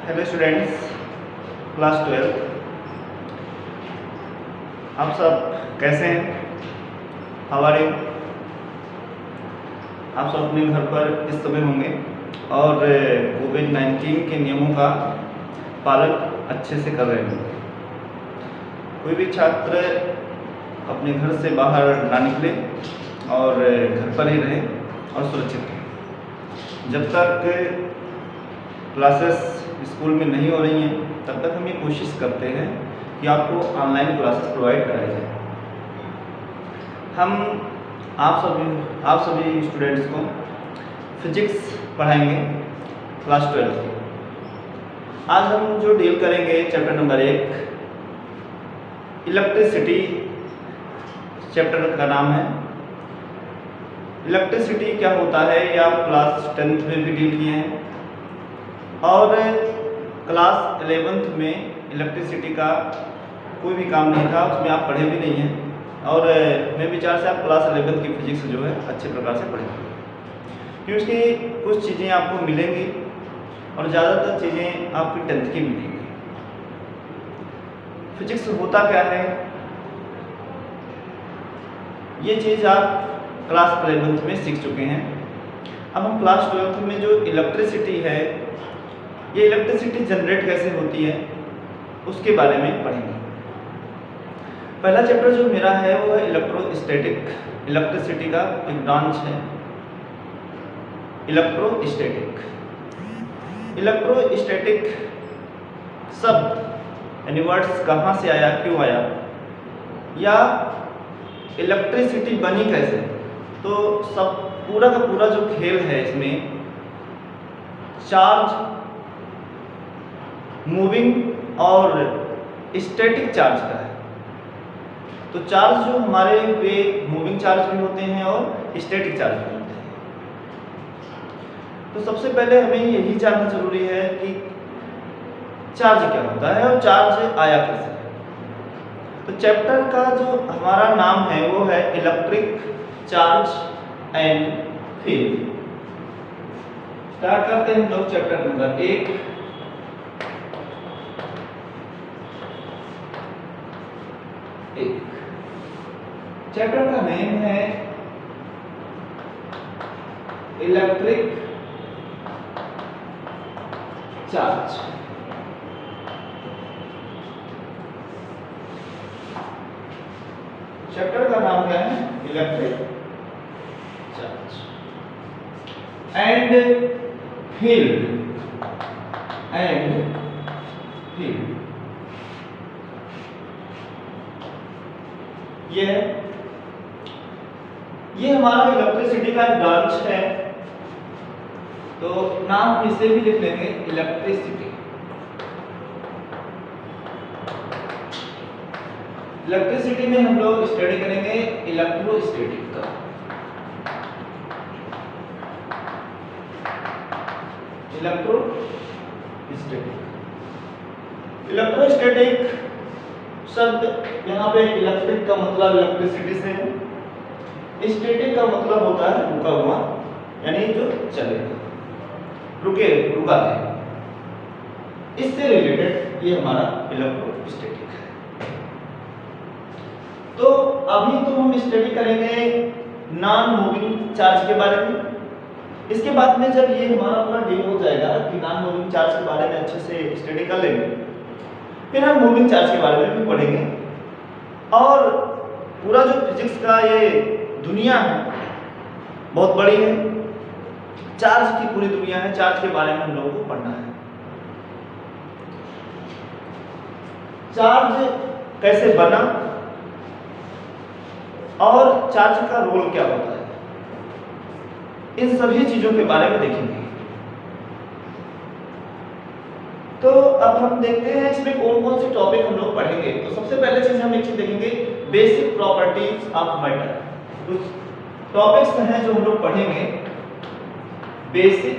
Hello students, class 12। आप सब कैसे हैं? How are you? आप सब अपने घर पर इस समय होंगे और कोविड-19 के नियमों का पालन अच्छे से कर रहे होंगे। कोई भी छात्र अपने घर से बाहर ना निकले और घर पर ही रहें और सुरक्षित रहें। जब तक क्लासेस स्कूल में नहीं हो रही हैं तब तक हम ये कोशिश करते हैं कि आपको ऑनलाइन क्लासेस प्रोवाइड कराई जाए। हम आप सभी स्टूडेंट्स को फिजिक्स पढ़ाएंगे क्लास 12 की। आज हम जो डील करेंगे चैप्टर नंबर 1 इलेक्ट्रिसिटी। चैप्टर का नाम है इलेक्ट्रिसिटी क्या होता है, ये आप क्लास 10th में भी डील किए हैं और क्लास 11th में इलेक्ट्रिसिटी का कोई भी काम नहीं था, उसमें आप पढ़े भी नहीं हैं और मेरे विचार से आप क्लास 11th की फिजिक्स जो है अच्छे प्रकार से पढ़ेंगे, क्योंकि कुछ चीज़ें आपको मिलेंगी और ज़्यादातर चीज़ें आपकी 10th की मिलेंगी। फिजिक्स होता क्या है, ये चीज़ आप क्लास 11th में सीख चुके हैं। अब हम क्लास 12th में जो इलेक्ट्रिसिटी है, ये इलेक्ट्रिसिटी जनरेट कैसे होती है उसके बारे में पढ़ेंगे। पहला चैप्टर जो मेरा है वो है इलेक्ट्रोस्टैटिक। इलेक्ट्रिसिटी का एक ब्रांच है इलेक्ट्रोस्टैटिक। इलेक्ट्रोस्टैटिक शब्द यानी वर्ड्स कहाँ से आया, क्यों आया, या इलेक्ट्रिसिटी बनी कैसे, तो सब पूरा का पूरा जो खेल है इसमें चार्ज, मूविंग और स्टैटिक चार्ज का है। तो चार्ज जो हमारे वे मूविंग चार्ज भी होते हैं और स्टैटिक चार्ज भी होते हैं। तो सबसे पहले हमें यही जानना जरूरी है कि चार्ज क्या होता है और चार्ज आया कैसे। तो चैप्टर का जो हमारा नाम है वो है electric charge and field. Start करते हैं हम लोग चैप्टर नंबर 1। चैप्टर का नेम है इलेक्ट्रिक चार्ज। चैप्टर का नाम क्या है, इलेक्ट्रिक चार्ज एंड फील्ड। ये हमारा इलेक्ट्रिसिटी का एक ब्रांच है, तो नाम इसे भी लिख लेंगे इलेक्ट्रिसिटी। इलेक्ट्रिसिटी में हम लोग स्टडी करेंगे इलेक्ट्रोस्टैटिक का। इलेक्ट्रोस्टैटिक शब्द यहाँ पे इलेक्ट्रिक का मतलब इलेक्ट्रिसिटी से है, स्टैटिक का मतलब होता है रुका हुआ, यानी जो चलेगा, रुका है। इससे रिलेटेड ये हमारा इलेक्ट्रोस्टैटिक है। तो अभी तो हम स्टडी करेंगे नॉन मूविंग चार्ज के बारे में। इसके बाद में जब ये हमारा पूरा डील हो जाएगा कि नॉन मूविंग चार्ज के बारे में अच्छे से स्टडी कर लेंगे, फिर हम मूविंग चार्ज के बारे में भी पढ़ेंगे और पूरा जो फिजिक्स का ये दुनिया है बहुत बड़ी है, चार्ज की पूरी दुनिया है, चार्ज के बारे में हम लोगों को पढ़ना है। चार्ज कैसे बना और चार्ज का रोल क्या होता है, इन सभी चीजों के बारे में देखेंगे। तो अब हम देखते हैं इसमें कौन कौन से टॉपिक हम लोग पढ़ेंगे। तो सबसे पहले चीज हम एक चीज देखेंगे, बेसिक प्रॉपर्टीज ऑफ मैटर। कुछ टॉपिक्स हैं जो हम लोग पढ़ेंगे, basic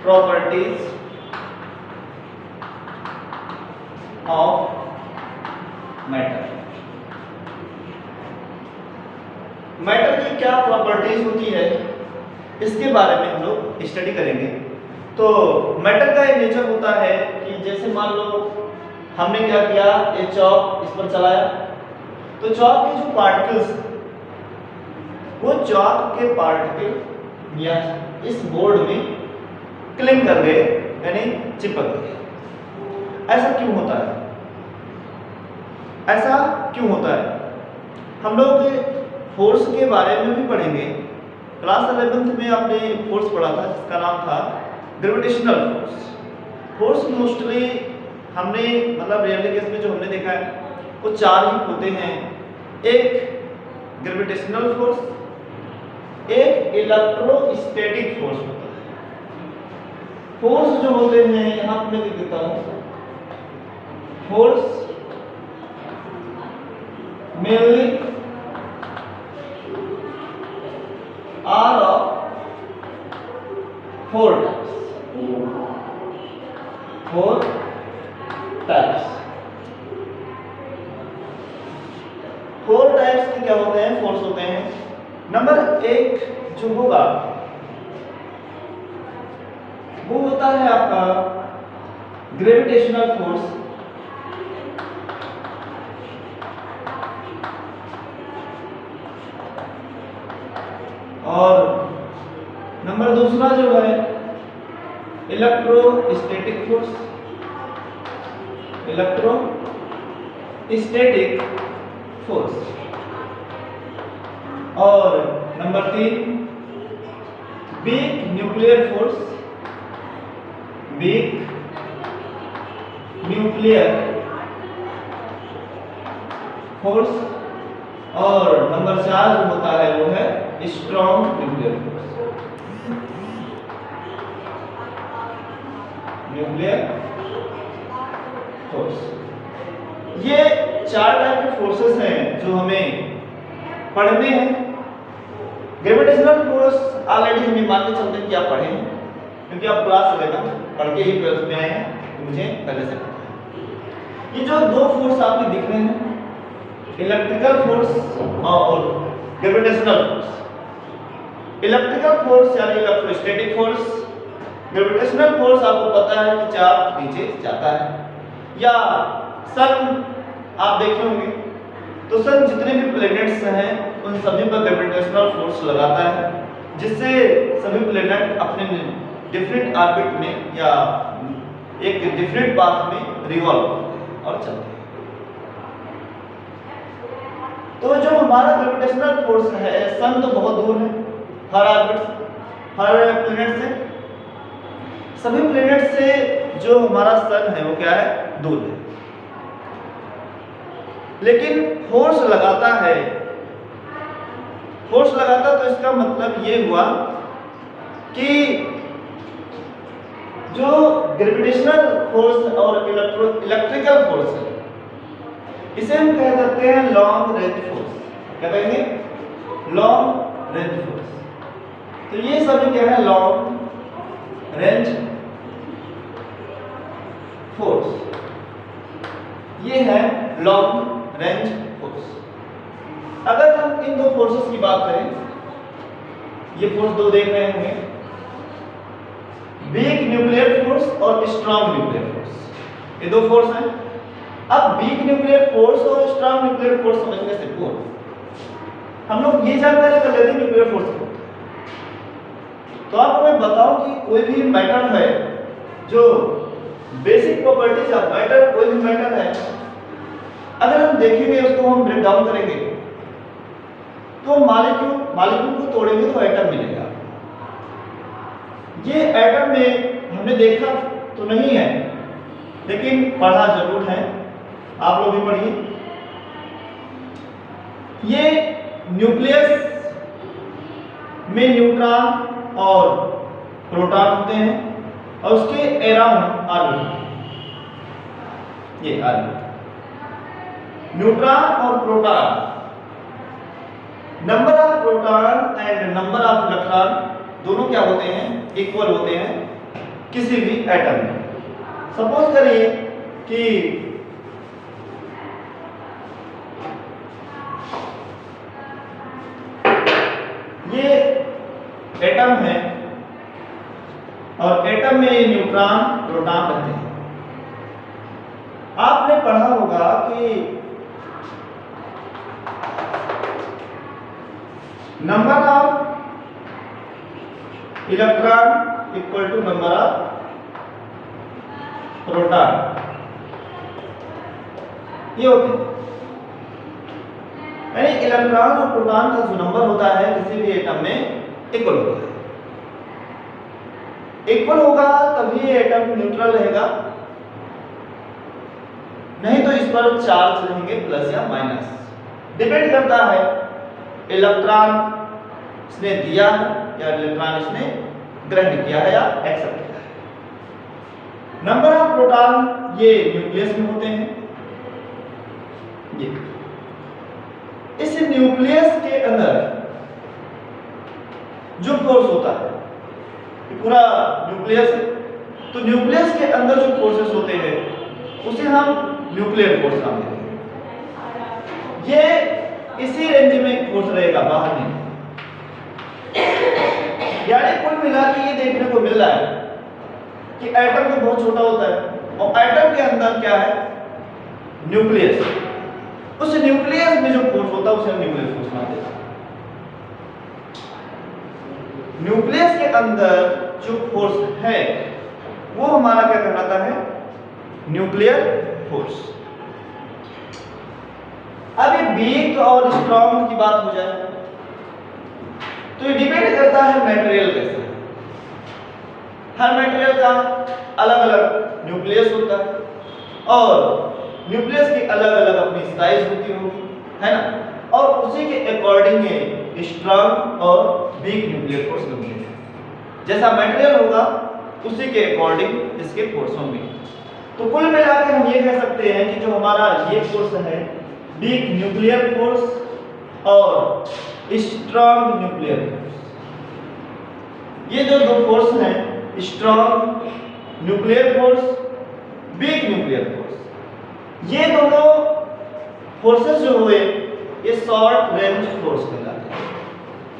properties of matter. Matter की क्या प्रॉपर्टीज होती है इसके बारे में हम लोग स्टडी करेंगे। तो मैटर का एक नेचर होता है कि जैसे मान लो हमने क्या किया, ये चॉक इस पर चलाया, तो चॉक के जो पार्टिकल्स, वो चॉक के पार्टिकल या इस बोर्ड में क्लिंग कर गए, यानी चिपक गए। ऐसा क्यों होता है? ऐसा क्यों होता है? हम लोग फोर्स के बारे में भी पढ़ेंगे। क्लास 11th में आपने फोर्स पढ़ा था जिसका नाम था ग्रेविटेशनल फोर्स। फोर्स मोस्टली हमने मतलब रियल केस में जो हमने देखा है वो चार ही होते हैं। एक ग्रेविटेशनल फोर्स, एक इलेक्ट्रोस्टैटिक फोर्स होता है। फोर्स जो होते हैं यहाँ मैं लिख देता हूँ, force mainly are of four types. Four types. Four types के क्या होते हैं? फोर्स होते हैं। नंबर एक जो होगा वो होता है आपका ग्रेविटेशनल फोर्स। और नंबर दूसरा जो है इलेक्ट्रोस्टैटिक फोर्स, इलेक्ट्रोस्टैटिक फोर्स। और नंबर तीन weak nuclear force, weak nuclear force. और नंबर चार जो होता है वो है strong nuclear force, nuclear force. ये चार टाइप के फोर्सेस हैं जो हमें पढ़ने हैं। ग्रेविटेशनल फोर्स ऑलरेडी हमें मान के चलते हैं कि आप पढ़े हैं, क्योंकि आप क्लास 11 पढ़ के ही 12th में आए हैं, तो मुझे पहले से पता है। ये जो दो फोर्स आपको दिख रहे हैं, इलेक्ट्रिकल फोर्स और ग्रेविटेशनल फोर्स। इलेक्ट्रिकल फोर्स यानी इलेक्ट्रोस्टैटिक फोर्स, ग्रेविटेशनल फोर्स आपको पता है कि चाप नीचे जाता है। या सन आप देखे होंगे तो सन जितने भी प्लैनेट्स हैं उन सभी पर ग्रेविटेशनल फोर्स लगाता है, जिससे सभी प्लैनेट अपने डिफरेंट ऑर्बिट में या एक डिफरेंट पाथ में रिवॉल्व और चलते हैं। तो जो हमारा ग्रेविटेशनल फोर्स है, सन तो बहुत दूर है, हर ऑर्बिट, हर प्लैनेट से, सभी प्लैनेट से जो हमारा सन है वो क्या है? दूर है। लेकिन फोर्स लगाता है, फोर्स लगाता तो इसका मतलब ये हुआ कि जो ग्रेविटेशनल फोर्स और इलेक्ट्रिकल फोर्स है, इसे हम कह सकते हैं लॉन्ग रेंज फोर्स। क्या कहेंगे? Long range force. तो ये सभी क्या है? Long range force. ये है लॉन्ग रेंज फोर्स। अगर हम इन दो फोर्सेस की बात करें, ये फोर्स दो देख रहे होंगे, वीक न्यूक्लियर फोर्स और स्ट्रॉन्ग न्यूक्लियर फोर्स, ये दो फोर्स हैं। अब वीक न्यूक्लियर फोर्स और स्ट्रॉन्ग न्यूक्लियर फोर्स समझने से पूर्व हम लोग ये जानकारी कर लेते हैं न्यूक्लियर फोर्स को। तो आप हमें बताओ कि कोई भी मैटर है, जो बेसिक प्रॉपर्टीज ऑफ मैटर, कोई भी मैटर है, अगर हम देखेंगे उसको हम ब्रेक डाउन करेंगे तो मॉलिक्यूल को तोड़ेंगे तो एटम मिलेगा। ये एटम में हमने देखा तो नहीं है, लेकिन पढ़ा जरूर है, आप लोग भी पढ़िए। ये न्यूक्लियस में न्यूट्रॉन और प्रोटॉन होते हैं और उसके अराउंड ऑर्बिट, ये ऑर्बिट, न्यूट्रॉन और proton, number of proton and number of electron दोनों क्या होते हैं? इक्वल होते हैं किसी भी एटम में। सपोज करिए कि ये एटम है और एटम में न्यूट्रॉन प्रोटॉन रहते हैं। आपने पढ़ा होगा कि number of electron equal to number of proton, ये होते हैं। यानी इलेक्ट्रॉन और प्रोटॉन का जो नंबर होता है किसी भी एटम में इक्वल होता है। इक्वल होगा तभी एटम न्यूट्रल रहेगा, नहीं तो इस पर चार्ज रहेंगे प्लस या माइनस। डिपेंड करता है इलेक्ट्रॉन इसने दिया है या इलेक्ट्रॉन इसने ग्रहण किया है या एक्सेप्ट किया है। नंबर ऑफ प्रोटॉन ये न्यूक्लियस में होते हैं। ये इस न्यूक्लियस के अंदर जो फोर्स होता है, पूरा न्यूक्लियस है, तो न्यूक्लियस के अंदर जो फोर्सेस होते हैं उसे हम न्यूक्लियर फोर्स नाम देते हैं। ये इसी रेंज में फोर्स रहेगा, बाहर नहीं। यानी कुल मिला के ये देखने को मिल रहा है कि एटम तो बहुत छोटा होता है और एटम के अंदर क्या है, न्यूक्लियस। उस न्यूक्लियस में जो फोर्स होता है उसे हम न्यूक्लियर फोर्स नाम देते हैं। न्यूक्लियस के अंदर जो फोर्स है वो हमारा क्या कहलाता है, न्यूक्लियर फोर्स। अब ये वीक और स्ट्रॉन्ग की बात हो जाए तो ये डिपेंड करता है मटेरियल कैसा है। हर मटेरियल का अलग अलग न्यूक्लियस होता है और न्यूक्लियस की अलग अलग अपनी साइज होती होगी, है ना, और उसी के अकॉर्डिंग स्ट्रॉन्ग और वीक न्यूक्लियर फोर्स होंगे। जैसा मटेरियल होगा उसी के अकॉर्डिंग इसके फोर्स होंगे। तो कुल मिलाकर हम ये कह सकते हैं कि जो हमारा ये फोर्स है वीक न्यूक्लियर फोर्स और स्ट्रॉन्ग न्यूक्लियर फोर्स, ये जो दो फोर्स हैं, strong nuclear force, weak nuclear force, ये दोनों फोर्सेस जो हुए ये शॉर्ट रेंज फोर्स कहलाते हैं।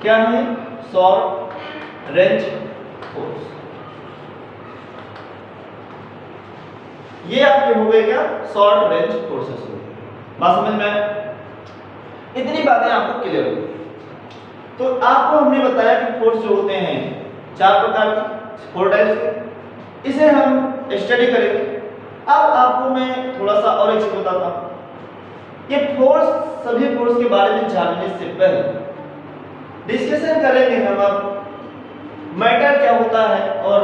क्या है, शॉर्ट रेंज फोर्स। ये आपके हो गए क्या, शॉर्ट रेंज फोर्सेस हो गए। बात समझ में आया? इतनी बातें आपको क्लियर हो गई। तो आपको हमने बताया कि फोर्स जो होते हैं 4 प्रकार के, 4 टाइप्स के, इसे हम स्टडी करेंगे। अब आपको मैं थोड़ा सा और एक चीज बताता हूं। ये फोर्स, सभी फोर्स के बारे में जानने से पहले डिस्कशन करेंगे हम अब मैटर क्या होता है और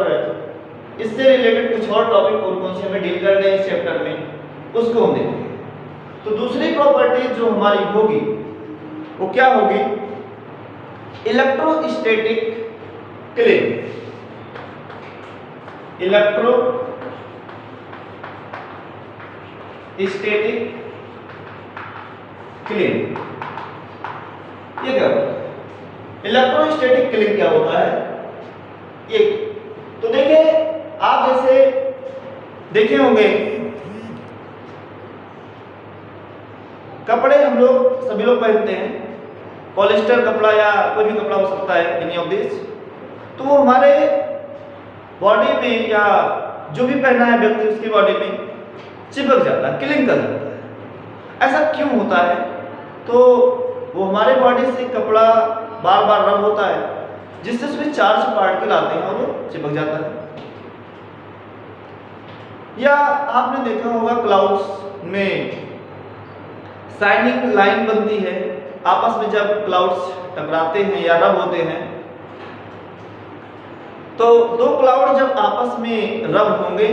इससे रिलेटेड कुछ और टॉपिक कौन से हमें डील करने हैं इस चैप्टर में, उसको हम देखेंगे। तो दूसरी प्रॉपर्टी जो हमारी होगी वो क्या होगी, इलेक्ट्रोस्टैटिक क्लिंग। इलेक्ट्रोस्टैटिक क्लिंग ये क्या होता है, इलेक्ट्रोस्टैटिक क्लिंग क्या होता है ये। तो देखिए, आप जैसे देखे होंगे कपड़े हम लोग सभी लोग पहनते हैं, पॉलिस्टर कपड़ा या कोई भी कपड़ा हो सकता है, एनी ऑफ दिस, तो वो हमारे बॉडी में या जो भी पहना है व्यक्ति उसकी बॉडी में चिपक जाता है, क्लिंग कर जाता है। ऐसा क्यों होता है, तो वो हमारे बॉडी से कपड़ा बार बार रब होता है जिससे उसमें चार्ज पार्टिकल आते हैं और वो चिपक जाता है। या आपने देखा होगा क्लाउड्स में शाइनिंग लाइन बनती है, आपस में जब क्लाउड्स टकराते हैं या रब होते हैं तो दो क्लाउड जब आपस में रब होंगे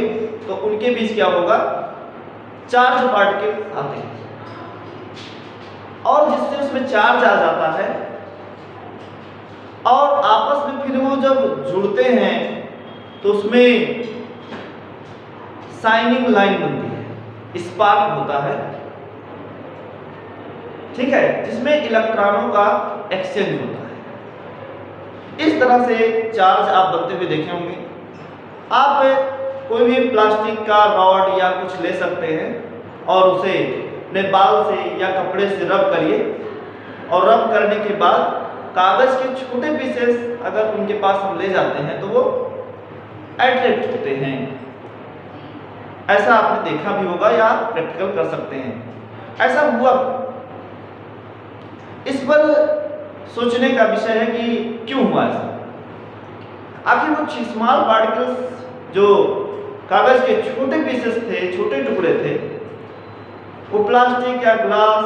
तो उनके बीच क्या होगा, चार्ज पार्टिकल आते हैं और जिससे उसमें चार्ज आ जाता है और आपस में फिर वो जब जुड़ते हैं तो उसमें शाइनिंग लाइन बनती है, स्पार्क होता है, ठीक है, जिसमें इलेक्ट्रॉनों का एक्सचेंज होता है। इस तरह से चार्ज आप बनते हुए देखे होंगे। आप कोई भी प्लास्टिक का रॉड या कुछ ले सकते हैं और उसे अपने बाल से या कपड़े से रब करिए और रब करने के बाद कागज के छोटे पीसेस अगर उनके पास हम ले जाते हैं तो वो अट्रैक्ट होते हैं। ऐसा आपने देखा भी होगा या आप प्रैक्टिकल कर सकते हैं। ऐसा हुआ, इस पर सोचने का विषय है कि क्यों हुआ ऐसा। आखिर वो स्मॉल पार्टिकल्स जो कागज के छोटे पीसेस थे, छोटे टुकड़े थे, वो प्लास्टिक या ग्लास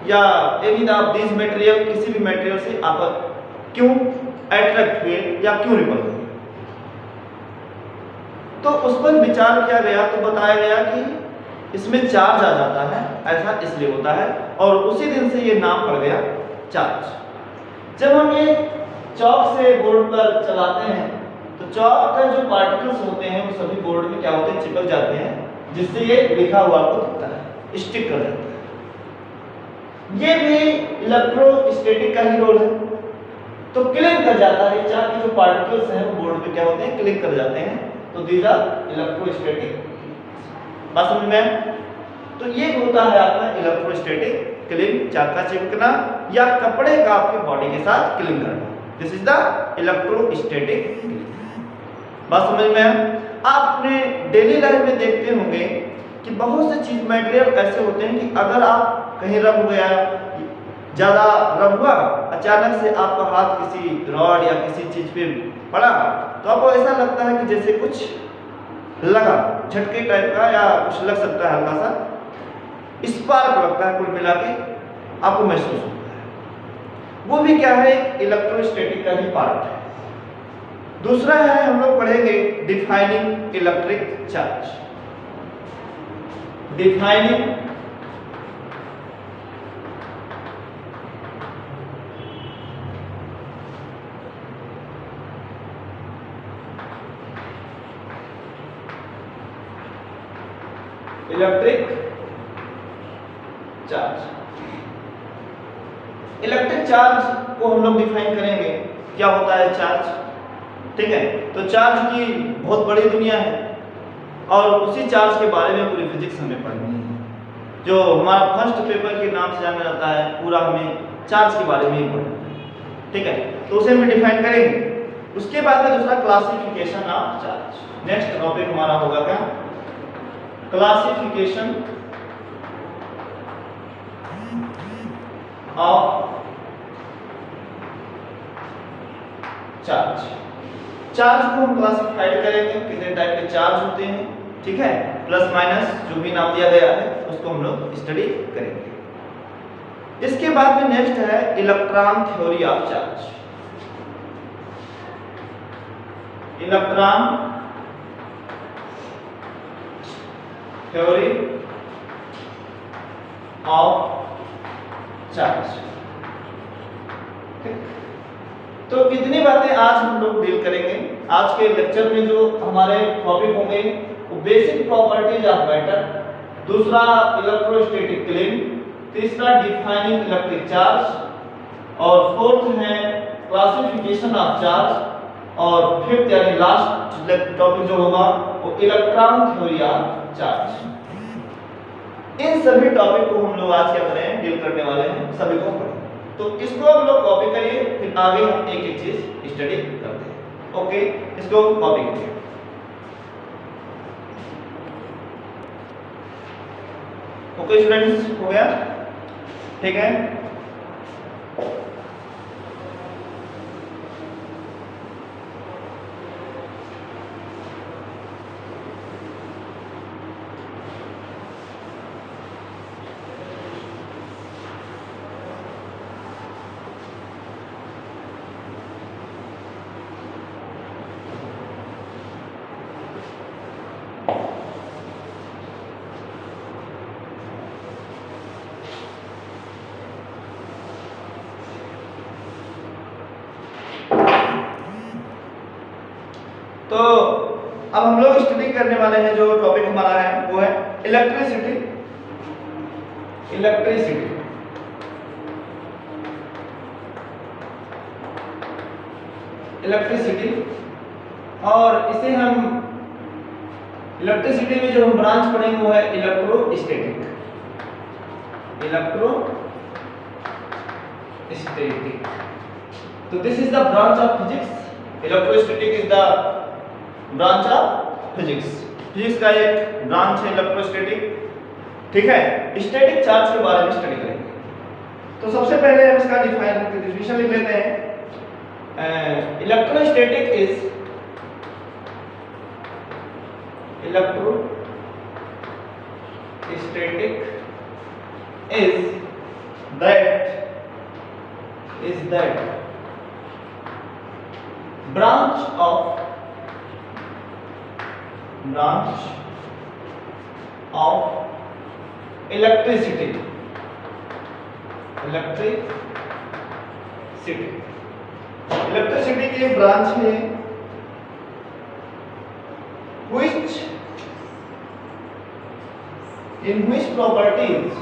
या एनी ऑफ दिस मटेरियल, किसी भी मटेरियल से आप क्यों अट्रैक्ट हुए या क्यों रिपल हुए। तो उस पर विचार किया गया तो बताया गया कि इसमें चार्ज आ जाता है, ऐसा इसलिए होता है, और उसी दिन से ये नाम पड़ गया चार्ज। जब हम ये चॉक से बोर्ड पर चलाते हैं तो चॉक का जो पार्टिकल्स होते हैं वो सभी बोर्ड में क्या होते हैं, चिपक जाते हैं, जिससे ये लिखा हुआ आपको दिखता है, स्टिक कर जाता है। ये भी इलेक्ट्रोस्टैटिक का ही रोल है। तो क्लिक कर जाता है, चार्ज के जो पार्टिकल्स हैं वो बोर्ड पे क्या होते हैं, क्लिक कर जाते हैं। तो दीज आर इलेक्ट्रोस्टैटिक। बात समझ में? तो ये होता है आपका इलेक्ट्रोस्टैटिक क्लिंग, चाक का चिपकना या कपड़े का आपके बॉडी के साथ क्लिंग करना। This is the electrostatic cling. बात समझ में? आप अपने डेली लाइफ में देखते होंगे कि बहुत से चीज मटेरियल ऐसे होते हैं कि अगर आप कहीं रब हो गया, ज्यादा रब हुआ, अचानक से आपका हाथ किसी रॉड या किसी चीज पे पड़ा तो आपको ऐसा लगता है कि जैसे कुछ लगा, झटके टाइप का या कुछ लग सकता है, हल्का सा स्पार्क लगता है, कुल मिला के आपको महसूस होता है। वो भी क्या है, एक इलेक्ट्रोस्टैटिक का ही पार्ट है। दूसरा है, हम लोग पढ़ेंगे defining electric charge. Defining electric charge. Electric charge को हम लोग डिफाइन करेंगे, क्या होता है चार्ज, ठीक है। तो चार्ज की बहुत बड़ी दुनिया है और उसी चार्ज के बारे में पूरी फिजिक्स हमें पढ़नी है, जो हमारा फर्स्ट पेपर के नाम से जाना जाता है। पूरा हमें चार्ज के बारे में ही पढ़ना है, ठीक है। तो उसे हम डिफाइन करेंगे। उसके बाद में दूसरा classification of charge. Next topic हमारा होगा क्या, क्लासिफिकेशन ऑफ चार्ज। चार्ज को हम क्लासिफाइड करेंगे, कितने टाइप के चार्ज होते हैं, ठीक है। प्लस माइनस जो भी नाम दिया गया है उसको हम लोग स्टडी करेंगे। इसके बाद में नेक्स्ट है electron theory of charge. Electron theory of charge. तो कितनी बातें आज हम लोग डील करेंगे। आज के लेक्चर में जो हमारे टॉपिक होंगे वो बेसिक प्रॉपर्टीज ऑफ मैटर, दूसरा इलेक्ट्रोस्टैटिक क्लिंग, तीसरा डिफाइनिंग इलेक्ट्रिक चार्ज, और फोर्थ है क्लासिफिकेशन ऑफ चार्ज, और फिफ्थ यानी लास्ट टॉपिक जो होगा वो इलेक्ट्रॉन थ्योरी ऑफ चार्ज। इन सभी टॉपिक को हम लोग आज क्या करें, डील करने वाले हैं, सभी को पढ़ें। तो इसको हम लोग कॉपी करिए, फिर आगे हम एक एक चीज स्टडी करते हैं। ओके, इसको कॉपी करिए। ओके स्टूडेंट्स, हो गया, ठीक है। तो अब हम लोग स्टडी करने वाले हैं, जो टॉपिक हमारा है वो है इलेक्ट्रिसिटी। इलेक्ट्रिसिटी इलेक्ट्रिसिटी और इसे हम इलेक्ट्रिसिटी में जो हम ब्रांच पढ़ेंगे वो है इलेक्ट्रोस्टैटिक। इलेक्ट्रोस्टैटिक, तो this is the branch of physics. Electrostatic is the branch of physics. Physics का एक ब्रांच है इलेक्ट्रोस्टैटिक। ठीक है, स्टैटिक चार्ज के बारे में स्टडी करेंगे। तो सबसे पहले हम इसका डिफिनेशन लिख लेते हैं। Electrostatic is that branch of electricity की एक ब्रांच है in which properties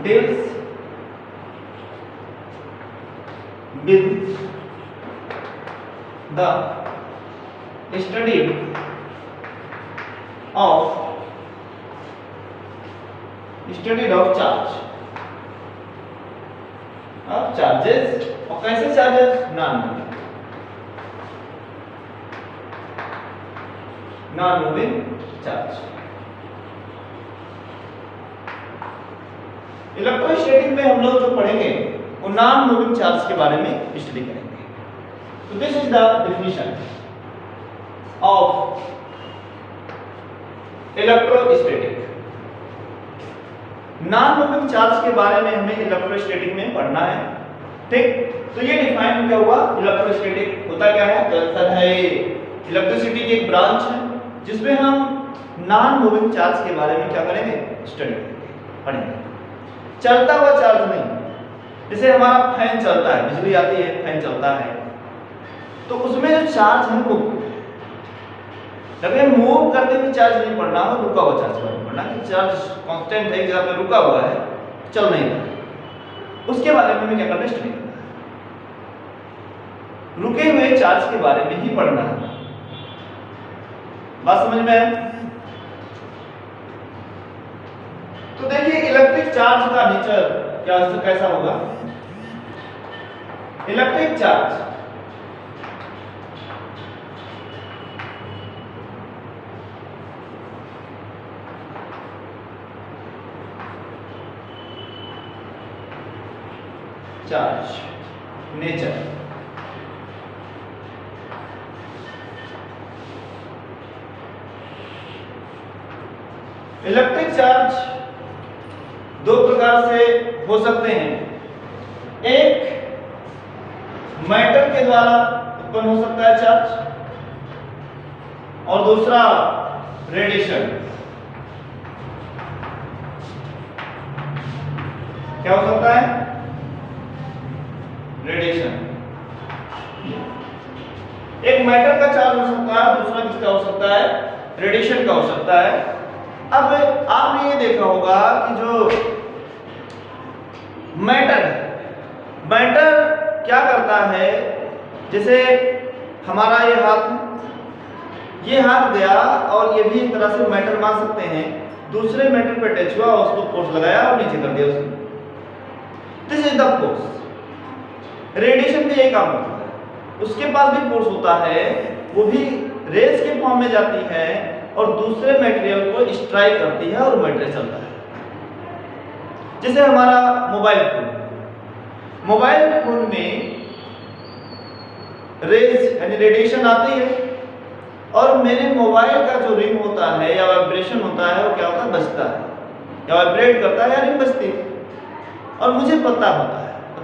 deals with the study of charges और कैसे charges non moving charge. Electrostatic में हम लोग जो पढ़ेंगे वो नॉन मूविंग चार्ज के बारे में स्टडी करेंगे। तो this is the definition of electrostatic. Non moving charge के बारे में हमें इलेक्ट्रोस्टैटिक में पढ़ना है। ठीक, तो ये डिफाइन क्या हुआ? इलेक्ट्रोस्टैटिक होता क्या है? तो आंसर है इलेक्ट्रिसिटी की एक ब्रांच है जिसमें हम नॉन मूविंग चार्ज के बारे में क्या करेंगे? स्टडी पढ़ेंगे। चलता हुआ चार्ज नहीं, जैसे हमारा फैन चलता है, बिजली आती है, फैन चलता है, तो उसमें जो चार्ज है वो लेकिन मूव करते हुए चार्ज नहीं पढ़ना हो, रुका हुआ चार्ज पढ़ना कि चार्ज कांस्टेंट है, एक जगह पे रुका हुआ है, चल नहीं रहा, उसके बारे में हमें क्या करना है? स्टडी करना है। रुके हुए चार्ज के बारे में ही पढ़ना है। बात समझ में है? तो देखिए इलेक्ट्रिक चार्ज का नेचर कैसा होगा? Electric charge nature electric charge दो प्रकार से हो सकते हैं। एक मैटर के द्वारा उत्पन्न हो सकता है चार्ज, और दूसरा रेडिएशन। क्या हो सकता है? रेडिएशन। एक मैटर का चार्ज हो सकता है, दूसरा किसका हो सकता है? रेडिएशन का हो सकता है। अब आपने ये देखा होगा कि जो मैटर क्या करता है, जैसे हमारा ये हाथ गया और ये भी एक तरह से मैटर मान सकते हैं, दूसरे मैटर पे टच हुआ, उसको फोर्स लगाया और नीचे कर दिया उसको। This is the force. Radiation भी यही काम करता है, उसके पास भी फोर्स होता है, वो भी रेज के फॉर्म में जाती है और दूसरे मटेरियल को स्ट्राइक करती है और मटेरियल चलता है। जैसे हमारा मोबाइल फोन में रेज यानी रेडिएशन आती है और मेरे मोबाइल का जो रिंग होता है या वाइब्रेशन होता है वो क्या होता है? बजता है या वाइब्रेट करता है या रिंग बजती है, और मुझे पता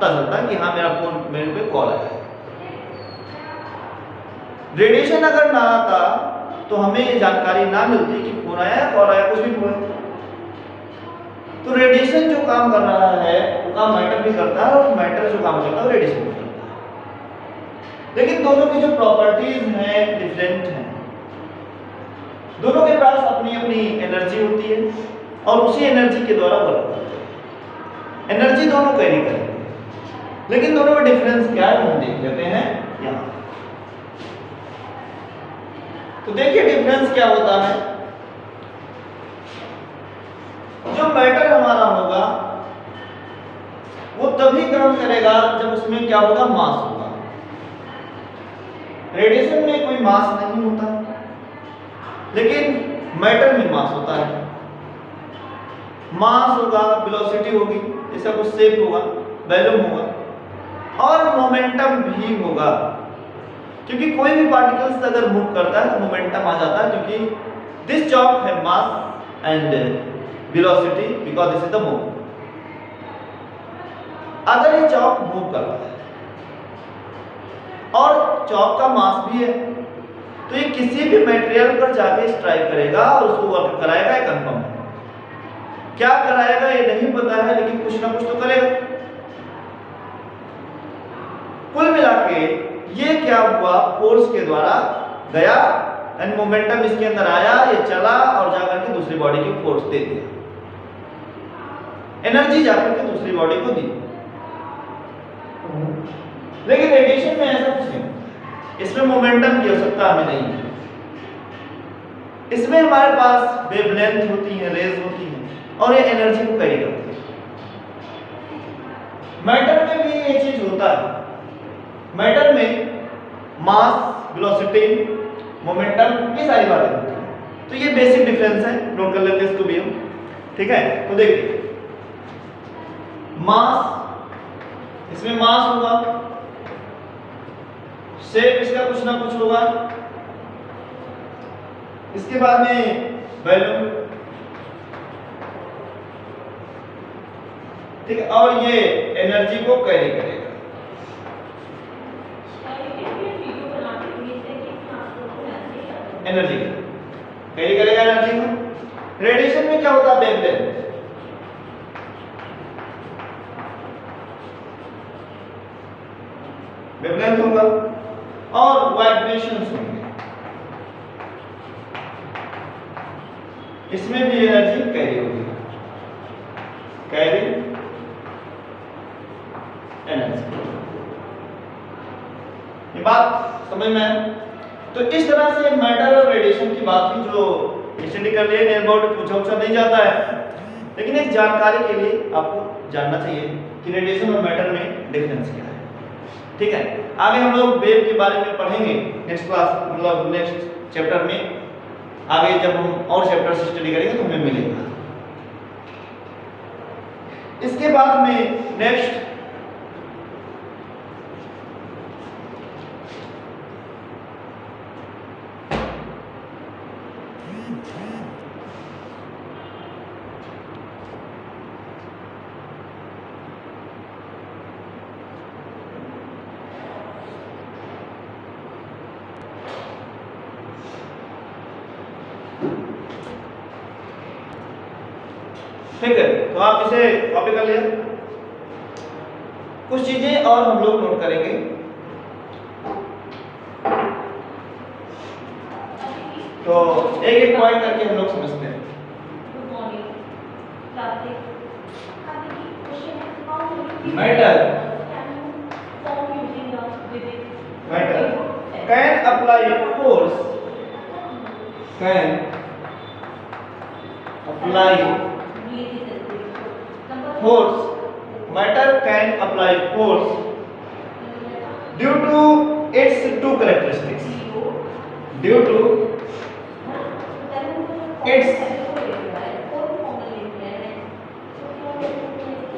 चलता है कि हाँ मेरा फोन मेरे पे कॉल आया है। रेडिएशन अगर ना आता तो हमें ये जानकारी ना मिलती कि फोन आया या कॉल आया, कुछ भी फोन। तो रेडिएशन जो काम कर रहा है वो काम मैटर भी करता है, और मैटर जो काम करता है वो रेडिएशन भी करता है। लेकिन दोनों की जो प्रॉपर्टीज हैं डिफरेंट हैं। दोनों के पास अपनी अपनी एनर्जी होती है और उसी एनर्जी के द्वारा वर्क करते हैं। एनर्जी दोनों कैरी करेंगे, लेकिन दोनों में डिफरेंस क्या है हम देख लेते हैं यहाँ। तो देखिए डिफरेंस क्या होता है। जो मैटर हमारा होगा वो तभी काम करेगा जब उसमें क्या होगा? मास होगा। रेडिएशन में कोई मास नहीं होता, लेकिन मैटर में मास होता है। मास होगा, वेलोसिटी होगी, इसका कुछ शेप होगा, वॉल्यूम होगा और मोमेंटम भी होगा, क्योंकि कोई भी पार्टिकल्स अगर मूव करता है तो मोमेंटम आ जाता है, क्योंकि दिस चॉक है mass and velocity because this is the move. अगर ये चॉक मूव कर रहा है और चॉक का मास भी है, तो ये किसी भी मटेरियल पर जाके स्ट्राइक करेगा और उसको वर्क कराएगा, ये कंफर्म है। क्या कराएगा ये नहीं पता है, लेकिन कुछ ना कुछ तो करेगा। कुल मिला के ये क्या हुआ, फोर्स के द्वारा गया एंड मोमेंटम इसके अंदर आया, ये चला और जाकर के दूसरी बॉडी को फोर्स दे दिया, एनर्जी जाकर के दूसरी बॉडी को दी। लेकिन रेडिएशन में ऐसा कुछ नहीं, इसमें मोमेंटम की आवश्यकता हमें नहीं है। इसमें हमारे पास वेवलेंथ होती है, रेज होती है और ये एनर्जी को कैरी करती है। मैटर में भी ये चीज होता है। मैटर में मास, वेलोसिटी, मोमेंटम, ये सारी बातें होती हैं। तो ये बेसिक डिफरेंस है, नोट कर लेते हैं इसको भी हम। ठीक है, तो देखिए मास, इसमें मास होगा, शेप इसका कुछ ना कुछ होगा, इसके बाद में वॉल्यूम, ठीक है, और ये एनर्जी को कैरी करेगा। एनर्जी कैरी करेगा, एनर्जी को। रेडिएशन में क्या होता है, वेवलेंथ, वेवलेंथ होगा और वाइब्रेशंस होंगे, इसमें भी एनर्जी कैरी होगी, कैरी एनर्जी। ये बात समझ में है? तो इस तरह से मैटर और रेडिएशन की बात भी जो स्टडी कर लिए, नेल बोर्ड पूछा नहीं जाता है, लेकिन एक जानकारी के लिए आपको जानना चाहिए कि रेडिएशन और मैटर में डिफरेंस क्या है। ठीक है, आगे हम लोग वेव के बारे में पढ़ेंगे नेक्स्ट क्लास, मतलब नेक्स्ट चैप्टर में। आगे जब हम और चैप्टर से स्टडी करेंगे तो हमें मिलेगा। इसके बाद में नेक्स्ट ठीक है, तो आप इसे कॉपी कर लिया। कुछ चीजें और हम लोग नोट करेंगे। तो एक एक पॉइंट करके हम लोग समझते हैं। Matter can apply force, can apply force, matter can apply force due to its two characteristics, due to its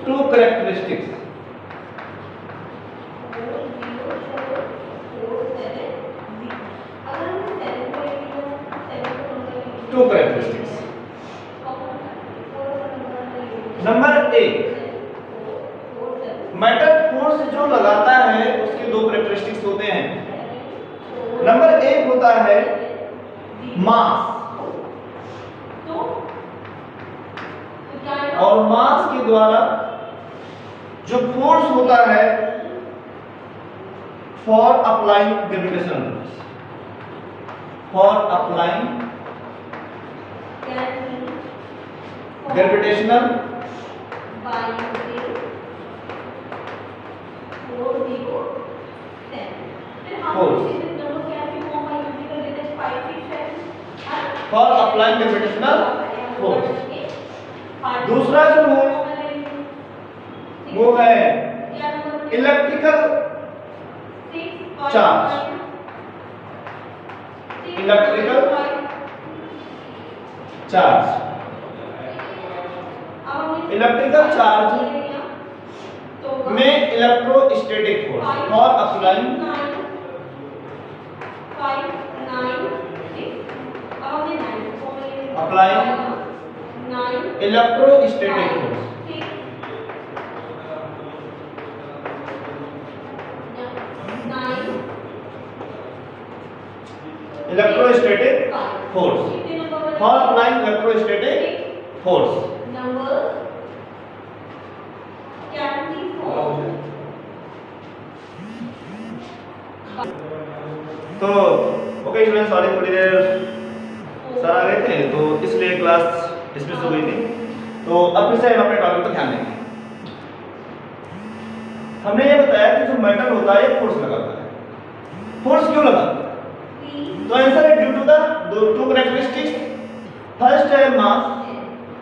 two characteristics, two characteristics। Number एक, मैटर फोर्स जो लगाता है उसके दो कैरेक्टरिस्टिक्स होते हैं। नंबर एक होता है मास, और मास के द्वारा जो फोर्स होता है for applying gravitational force, for applying gravitational for applying gravitational force. दूसरा जो है वो है electrical charge, electrical charge, electrical charge में इलेक्ट्रोस्टैटिक फोर्स और applying electrostatic force, electrostatic force और अप्लाइंग इलेक्ट्रोस्टैटिक फोर्स। तो ओके स्टूडेंट, सॉरी थोड़ी देर सर आ गए थे तो इसलिए क्लास डिसमिस हो गई थी। तो अब फिर से हम अपने टॉपिक पर ध्यान देंगे। हमने ये बताया कि जो मेटल होता है ये फोर्स लगाता है। फोर्स क्यों लगाता है? तो आंसर है due to the two characteristics. First है मास,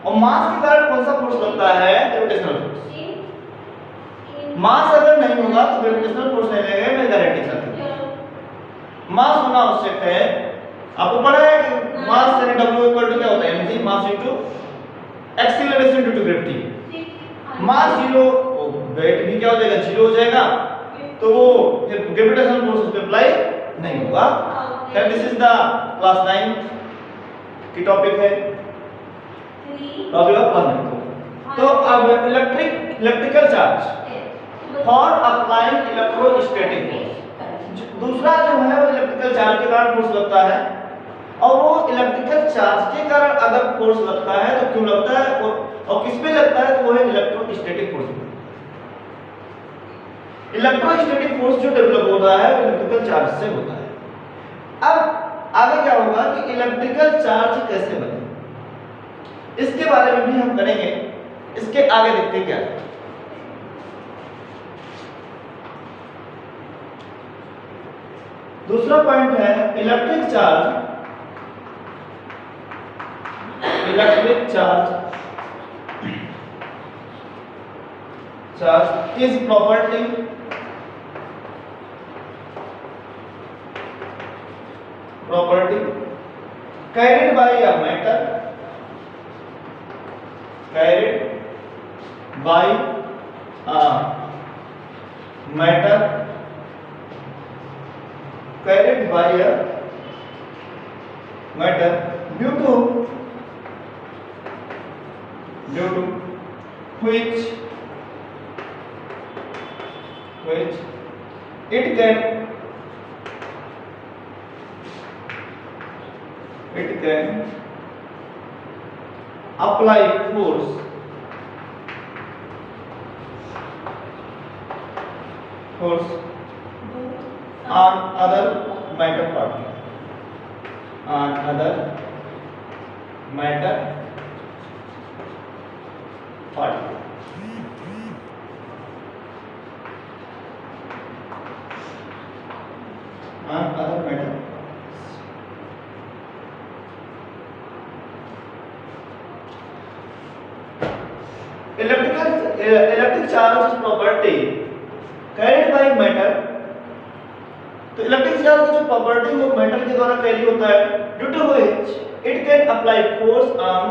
और मास के कारण कौन सा फोर्स लगता है? Gravitational force. मास अगर नहीं होगा तो ग्रेविटेशनल फोर्स नहीं लगेगा, मैं गारंटी चाहता हूं। मास होना आवश्यक है। आपको पता है कि मास यानी W इक्वल टू क्या होता है? mg mass into acceleration due to gravity. Mass 0, weight भी क्या हो जाएगा? 0 हो जाएगा, तो वो फिर ग्रेविटेशनल फोर्स उस पे अप्लाई नहीं होगा। Then this is the class 9 की टॉपिक है, टॉपिक ऑफ क्लास 9। तो अब electrical charge for applying electrostatic force. दूसरा जो है वो इलेक्ट्रिकल चार्ज के कारण फोर्स लगता है, और वो इलेक्ट्रिकल चार्ज के कारण अगर फोर्स लगता है तो क्यों लगता है और किस पे लगता है? तो वो है इलेक्ट्रोस्टैटिक फोर्स। इलेक्ट्रोस्टैटिक फोर्स जो डेवलप होता है वो इलेक्ट्रिकल चार्ज से होता है। अब आगे क्या होगा कि इलेक्ट्रिकल चार्ज कैसे बने, इसके बारे में भी हम करेंगे। इसके आगे देखते हैं क्या है। दूसरा पॉइंट है electric charge is property carried by a matter, carried by a matter, carried by a matter due to which it can apply force on other matter particle, electric charge is property carried by matter. तो electric charge की जो property वो matter के द्वारा carry होता है, due to which it can apply force on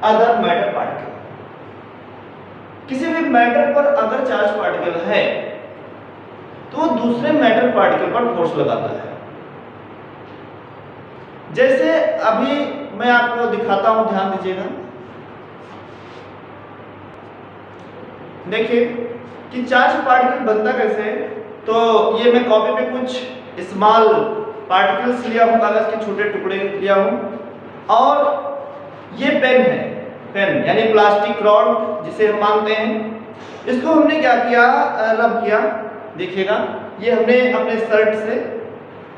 other matter particle. किसी भी मैटर पर अगर चार्ज पार्टिकल है तो दूसरे मैटर पार्टिकल पर फोर्स लगाता है। जैसे अभी मैं आपको दिखाता हूं, ध्यान दीजिएगा। देखिए कि चार्ज पार्टिकल बनता कैसे है। तो ये मैं कॉपी पे कुछ स्मॉल पार्टिकल्स लिया हूं, कागज के छोटे टुकड़े लिया हूं, और ये पेन है, पेन यानी प्लास्टिक रॉड जिसे हम मानते हैं। इसको हमने क्या किया? रब किया। देखिएगा ये हमने अपने शर्ट से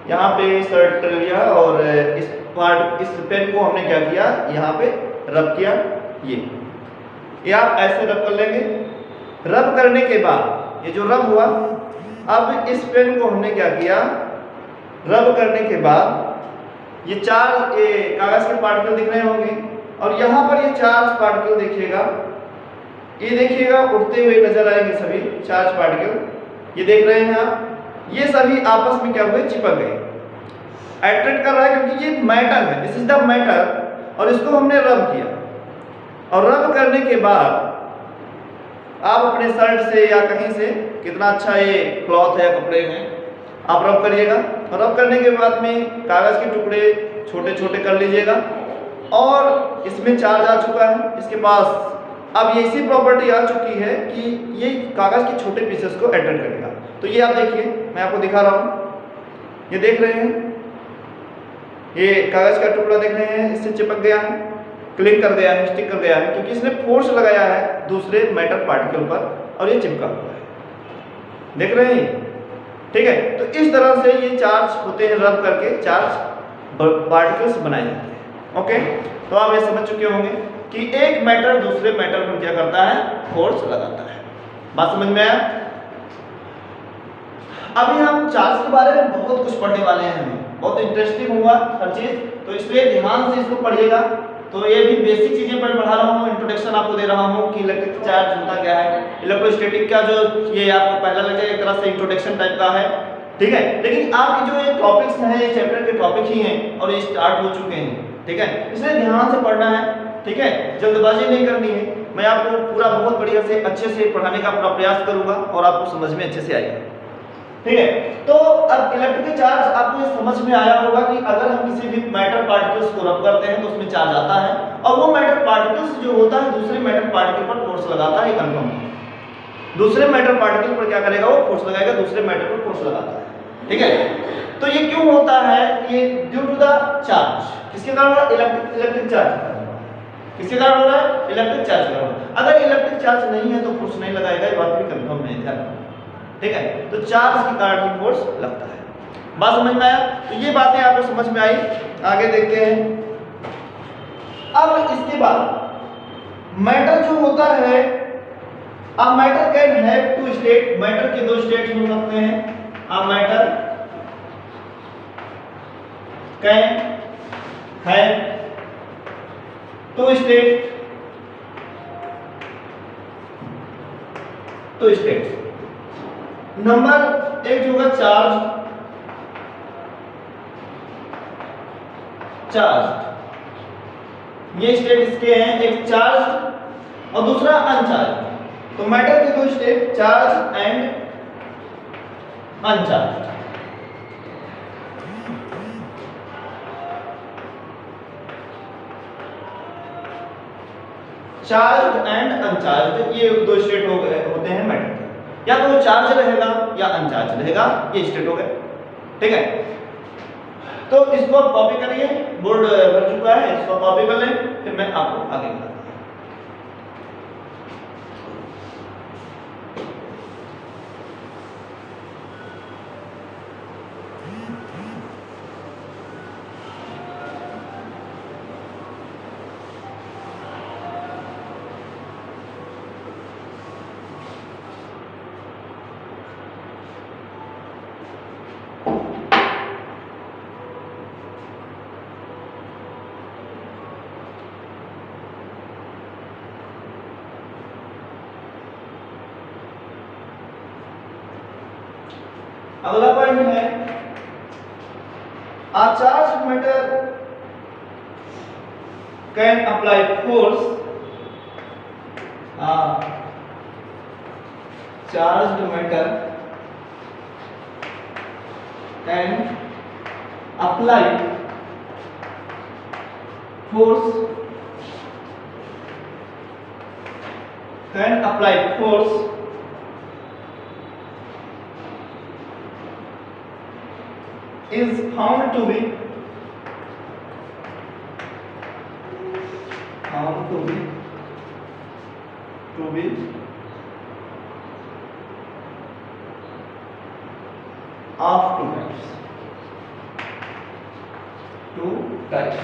यहाँ पे शर्ट लिया और इस पेन को हमने क्या किया? यहाँ पे रब किया। ये आप ऐसे रब कर लेंगे। रब करने के बाद ये जो रब हुआ, अब इस पेन को हमने क्या किया? रब करने के बाद ये चार कागज के पार्टिकल दिख रहे होंगे, और यहाँ पर ये चार्ज पार्टिकल देखिएगा, ये देखिएगा उठते हुए नजर आएंगे सभी चार्ज पार्टिकल। ये देख रहे हैं आप, ये सभी आपस में क्या हुए? चिपक गए। अट्रैक्ट कर रहा है क्योंकि ये मैटर है, दिस इज द मैटर, और इसको हमने रब किया, और रब करने के बाद आप अपने शर्ट से या कहीं से, कितना अच्छा ये क्लॉथ है, कपड़े हैं, आप रब करिएगा, और रब करने के बाद में कागज़ के टुकड़े छोटे छोटे कर लीजिएगा, और इसमें चार्ज आ चुका है इसके पास। अब ये इसी प्रॉपर्टी आ चुकी है कि ये कागज़ के छोटे पीसेस को अट्रैक्ट करेगा। तो ये आप देखिए, मैं आपको दिखा रहा हूँ, ये देख रहे हैं, ये कागज़ का टुकड़ा देख रहे हैं, इससे चिपक गया है, क्लिक कर गया है, स्टिक कर गया है, क्योंकि इसने फोर्स लगाया है दूसरे मेटल पार्टिकल पर, और ये चिपका हुआ है, देख रहे हैं, ठीक है। तो इस तरह से ये चार्ज होते हैं, रब करके चार्ज पार्टिकल्स बनाए जाते हैं। ओके, तो आप ये समझ चुके होंगे कि एक मैटर दूसरे मैटर पर क्या करता है, फोर्स लगाता है। बात समझ में आया? अभी हम चार्ज के बारे में बहुत कुछ पढ़ने वाले हैं, हमें बहुत इंटरेस्टिंग हुआ हर चीज, तो इसलिए ध्यान से इसको पढ़िएगा। तो ये भी बेसिक चीजें पर पढ़ा रहा हूँ, इंट्रोडक्शन आपको दे रहा हूँ कि इलेक्ट्रिक चार्ज होता क्या है, इलेक्ट्रोस्टैटिक का जो ये आपको पहला लग जाएगा, एक तरह से इंट्रोडक्शन टाइप का है, ठीक है। लेकिन आपके जो ये टॉपिक्स हैं, ये चैप्टर के टॉपिक ही हैं और ये स्टार्ट हो चुके हैं, ठीक है, इसलिए ध्यान से पढ़ना है, ठीक है, जल्दबाजी नहीं करनी है। मैं आपको पूरा बहुत बढ़िया से अच्छे से पढ़ाने का पूरा प्रयास करूंगा और आपको समझ में अच्छे से आएगा, ठीक है। तो अब इलेक्ट्रिक चार्ज आपको ये समझ में आया होगा कि अगर हम किसी भी मैटर पार्टिकल्स को रब करते हैं तो उसमें चार्ज आता है, और वो मैटर पार्टिकल्स जो होता है दूसरे मैटर पार्टिकल पर फोर्स लगाता है, कंफर्म। दूसरे मैटर पार्टिकल पर क्या करेगा, वो फोर्स लगाएगा, दूसरे मैटर पर फोर्स लगाता है, ठीक है। तो ये क्यों होता है, ये ड्यू टू द चार्ज, किसके कारण हो रहा है, इलेक्ट्रिक चार्ज, किसके कारण हो रहा है, इलेक्ट्रिक चार्ज के कारण। अगर इलेक्ट्रिक चार्ज नहीं है तो फोर्स नहीं लगाएगा, ये बात भी कंफर्म है, ध्यान रखना, ठीक है। तो चार्ज के कारण ही फोर्स लगता है। बात समझ में आया? तो ये बातें आपको समझ में आई, आगे देखते हैं। अब इसके बाद मैटर जो होता है, अब matter can have two state, matter के दो स्टेट हो सकते हैं। अब matter can have two state, two state. Number एक जो होगा चार्ज, चार्ज, ये स्टेट इसके हैं, एक चार्ज और दूसरा अनचार्ज। तो मैटर के दो state, charge and अनचार्ज। Charge and अनचार्ज, ये दो स्टेट होते हैं मैटर के, या तो चार्ज रहेगा या अनचार्ज रहेगा, ये स्टेट हो गए, ठीक है। तो इसको आप कॉपी करिए, बोर्ड भर चुका है, इसको कॉपी कर लें, फिर मैं आपको आगे बताऊंगा। अगला पॉइंट है, a charged matter can apply force, a charged matter can apply force, can apply force is found to be of two types,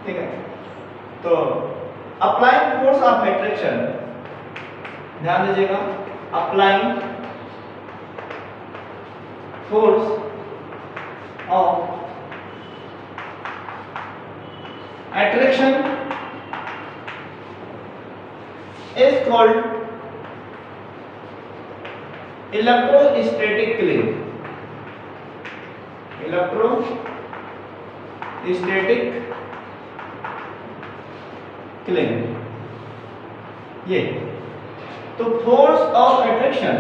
ठीक है। तो अप्लाइंग फोर्स ऑफ अट्रैक्शन, ध्यान दीजिएगा, applying force of attraction is called electrostatic cling, electrostatic cling. ये तो force of attraction,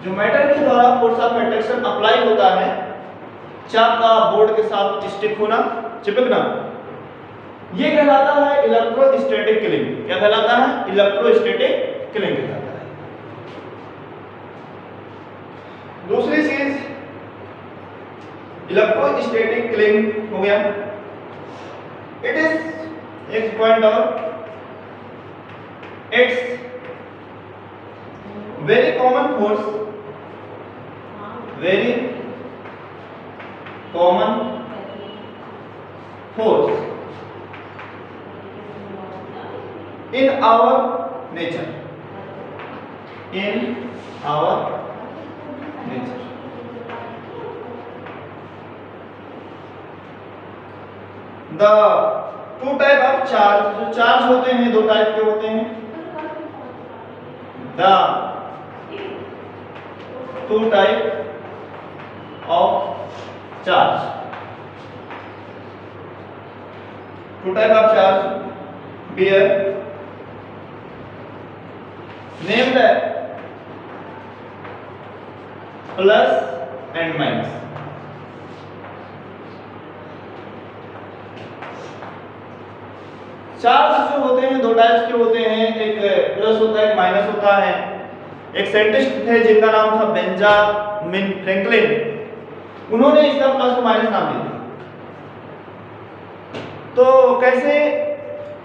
जो matter के द्वारा फोर्स ऑफ अट्रैक्शन अप्लाई होता है, चाक का बोर्ड के साथ स्टिक होना, चिपकना, ये कहलाता है इलेक्ट्रोस्टैटिक क्लिंग। क्या कहलाता है? इलेक्ट्रोस्टैटिक क्लिंग कहलाता है। दूसरी चीज इलेक्ट्रोस्टैटिक क्लिंग हो गया, इट इज एक point of its very common force, very common force in our nature, in our nature। The two type of charge, जो चार्ज होते हैं दो टाइप के होते हैं। The two type of charge, two type of charge bear named plus and minus। Charge जो होते हैं दो टाइप्स के होते हैं, एक प्लस होता है, एक माइनस होता है। एक साइंटिस्ट थे जिनका नाम था बेंजामिन फ्रैंकलिन, उन्होंने इसका प्लस और माइनस नाम दिया। तो कैसे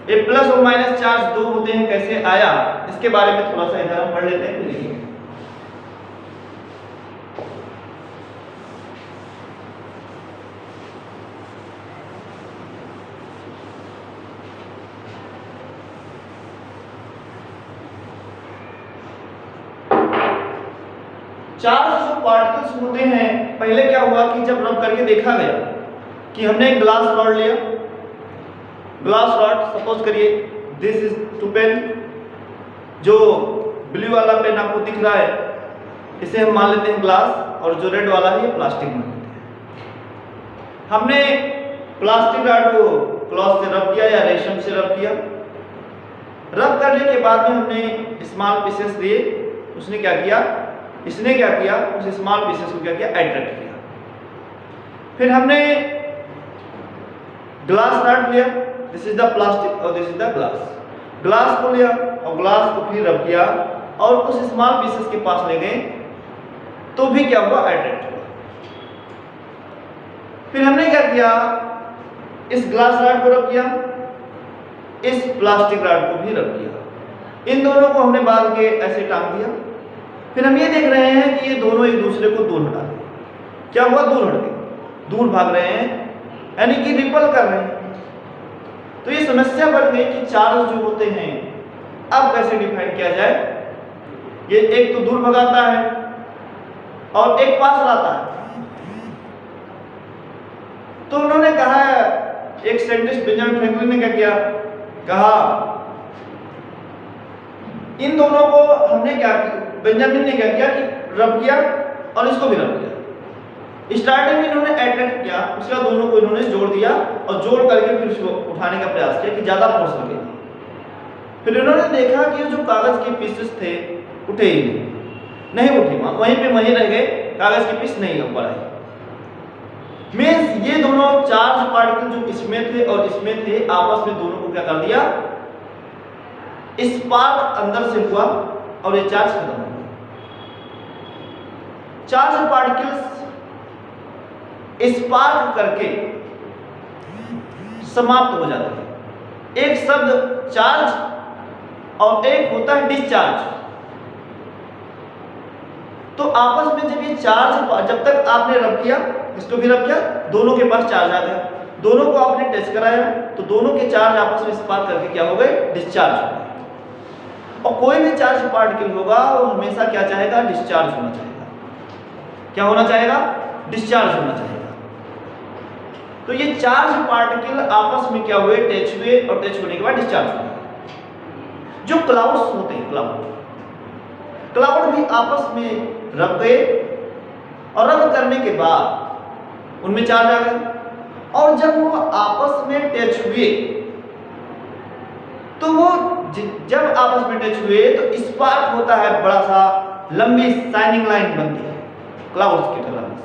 ये प्लस और माइनस चार्ज दो होते हैं, कैसे आया, इसके बारे में थोड़ा सा इधर हम पढ़ लेते हैं, लिखेंगे। चार्ज जो पार्टिकल्स होते हैं, पहले क्या हुआ कि जब रब करके देखा गया कि हमने एक ग्लास रॉड लिया, ग्लास रॉड सपोज करिए दिस इज टू पेन, जो ब्लू वाला पेन आपको दिख रहा है इसे हम मान लेते हैं ग्लास, और जो रेड वाला है ये प्लास्टिक मान लेते हैं। हमने प्लास्टिक रॉड को क्लॉथ से रब किया या रेशम से रब किया। रब करने के बाद में हमने स्मॉल पीसेस दिए, उसने क्या किया, इसने क्या किया, उस स्मॉल पीसेस को क्या किया, अट्रैक्ट किया। फिर हमने ग्लास रॉड लिया, दिस इज द प्लास्टिक और this is the glass, glass को लिया और ग्लास को फिर रब किया और उस स्मॉल पीसेस के पास ले गए, तो भी क्या हुआ, अट्रैक्ट हुआ। फिर हमने क्या किया, इस ग्लास रॉड को रब किया, इस प्लास्टिक रॉड को भी रब किया, इन दोनों को हमने बांध के ऐसे टांग दिया। फिर हम ये देख रहे हैं कि ये दोनों एक दूसरे को दूर हटा रहे हैं। क्या हुआ, दूर हट गए, दूर भाग रहे हैं, यानी कि रिपल कर रहे हैं। तो ये समस्या बन गई कि चार्ज जो होते हैं अब कैसे डिफाइन किया जाए। ये एक तो दूर भगाता है और एक पास लाता है। तो उन्होंने कहा, एक साइंटिस्ट बेंजामिन फ्रैंकलिन ने क्या किया, कहा इन दोनों को हमने क्या किया, बेंजामिन ने क्या किया कि रब किया और इसको भी रब किया। स्टार्टिंग में इन्होंने अट्रैक्ट किया, उसके बाद दोनों को इन्होंने जोड़ दिया और जोड़ करके फिर उसको उठाने का प्रयास किया कि ज्यादा फोर्स लगे। फिर इन्होंने देखा कि जो कागज के पीसेस थे उठे ही नहीं उठे, वहीं पे वहीं रह गए, कागज के पीस नहीं लग पड़े। मींस ये दोनों चार्ज पार्टिकल जो इसमें थे और इसमें थे, आपस में दोनों को क्या कर दिया, स्पार्क अंदर से हुआ और ये चार्ज खत्म हो गया। चार्ज पार्टिकल्स स्पार्क करके समाप्त हो जाते हैं। एक शब्द चार्ज और एक होता है डिस्चार्ज। तो आपस में जब ये चार्ज, जब तक आपने रब किया, इसको भी रब किया, दोनों के पास चार्ज आ गया, दोनों को आपने टच कराया तो दोनों के चार्ज आपस में स्पार्क करके क्या हो गए, डिस्चार्ज हो गए। और कोई भी चार्ज पार्टिकल होगा वो हमेशा क्या चाहेगा, डिस्चार्ज होना चाहेगा। क्या होना चाहेगा, डिस्चार्ज होना चाहेगा। तो ये चार्ज पार्टिकल आपस में क्या हुए, टच हुए और टच होने के बाद डिस्चार्ज हुए। जो क्लाउड्स होते हैं, क्लाउड भी आपस में रब गए और रब करने के बाद उनमें चार्ज आ गए, और जब वो आपस में टच हुए तो वो जब आपस में टच हुए तो स्पार्क होता है, बड़ा सा लंबी शाइनिंग लाइन बनती है क्लाउड्स की टकराने से।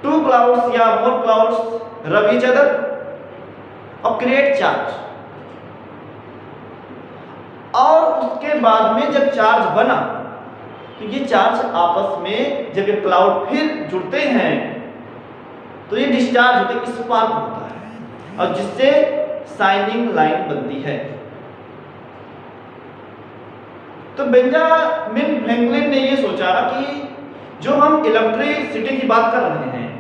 टू क्लाउड्स या मोर क्लाउड्स रब ईच अदर और क्रिएट चार्ज, और उसके बाद में जब चार्ज बना तो ये चार्ज आपस में जब ये क्लाउड फिर जुड़ते हैं तो ये डिस्चार्ज होते हैं, स्पार्क होता है, और जिससे शाइनिंग लाइन बनती है। तो बेंजामिन फ्रैंकलिन ने ये सोचा कि जो हम इलेक्ट्रिसिटी की बात कर रहे हैं,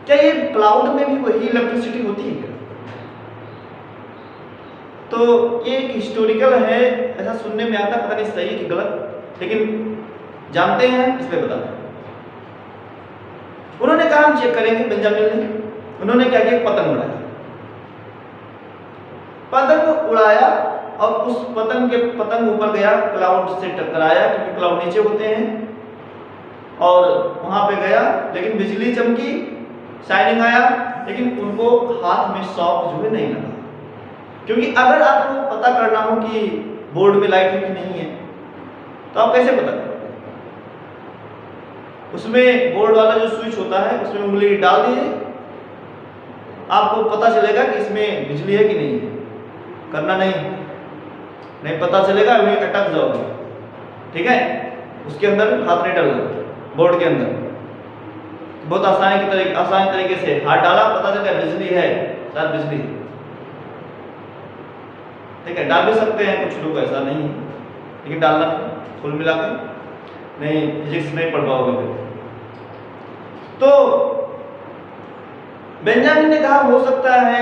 क्या ये क्लाउड में भी वही इलेक्ट्रिसिटी होती है क्या? तो ये एक हिस्टोरिकल है, ऐसा सुनने में आता, पता नहीं सही है कि गलत, लेकिन जानते हैं इसलिए बता रहे हैं। उन्होंने कहा हम चेक करेंगे, बेंजामिन ने, उन्होंने क्या किया, पतंग उड़ाया। पतंग उड़ाया और उस पतंग ऊपर गया, क्लाउड से टकराया, क्योंकि क्लाउड नीचे होते हैं, और वहां पे गया, लेकिन बिजली चमकी, शाइनिंग आया, लेकिन उनको हाथ में शॉक जो है नहीं लगा। क्योंकि अगर आपको पता करना हो कि बोर्ड में लाइट है कि नहीं है तो आप कैसे पता करोगे? उसमें बोर्ड वाला जो स्विच होता है उसमें उंगली डाल दीजिए, आपको पता चलेगा कि इसमें बिजली है कि नहीं है। करना नहीं पता चलेगा, उंगली अटक जाओगे, ठीक है। उसके अंदर हाथ नहीं डालना, बोर्ड के अंदर बहुत आसान तरीके से हाथ डाला, पता चला बिजली है, शायद बिजली है, ठीक है। डाल भी सकते हैं कुछ लोग, ऐसा नहीं है, लेकिन डालना नहीं, कुल मिला के नहीं, फिजिक्स नहीं पढ़ पाओगे फिर। तो बेंजामिन ने कहा हो सकता है